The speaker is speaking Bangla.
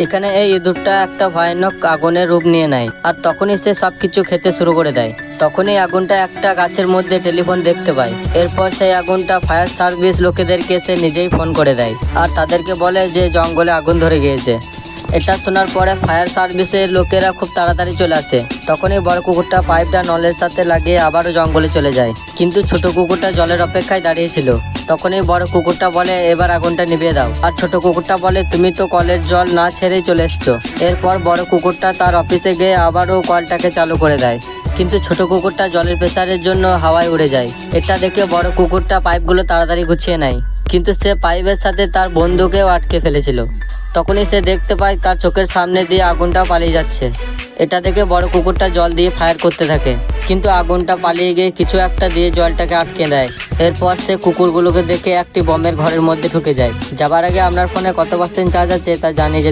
এখানে এই ইঁদুরটা একটা ভয়ানক আগুনের রূপ নিয়ে নেয় আর তখনই সে সবকিছু খেতে শুরু করে দেয়। তখনই আগুনটা একটা গাছের মধ্যে টেলিফোন দেখতে পায়। এরপর সেই আগুনটা ফায়ার সার্ভিস লোকেদেরকে সে নিজেই ফোন করে দেয় আর তাদেরকে বলে যে জঙ্গলে আগুন ধরে গিয়েছে। এটা শোনার পরে ফায়ার সার্ভিসের লোকেরা খুব তাড়াতাড়ি চলে আসে। তখনই বড় কুকুরটা পাইপটা নলের সাথে লাগিয়ে আবারও জঙ্গলে চলে যায়, কিন্তু ছোট কুকুরটা জলের অপেক্ষায় দাঁড়িয়েছিল। তখনই বড় কুকুরটা বলে এবার আগুনটা নিভিয়ে দাও, আর ছোট কুকুরটা বলে তুমি তো কলের জল না ছেড়েই চলে এসছো। এরপর বড় কুকুরটা তার অফিসে গিয়ে আবারও কলটাকে চালু করে দেয়, কিন্তু ছোট কুকুরটা জলের প্রেসারের জন্য হাওয়ায় উড়ে যায়। এটা দেখে বড় কুকুরটা পাইপগুলো তাড়াতাড়ি গুছিয়ে নেয়, কিন্তু সে পাইপের সাথে তার বন্ধুকেও আটকে ফেলেছিল। তখনই সে দেখতে পায় তার চোখের সামনে দিয়ে আগুনটা পালিয়ে যাচ্ছে। এটা দেখে বড় কুকুরটা জল দিয়ে ফায়ার করতে থাকে, কিন্তু আগুনটা পালিয়ে গিয়ে কিছু একটা দিয়ে জলটাকে আটকে দেয়। এরপর সে কুকুরগুলোকে দেখে একটি বমের ঘরের মধ্যে ঢুকে যায়। যাবার আগে আপনার ফোনে কত % চার্জ আছে তা জানিয়ে যেতে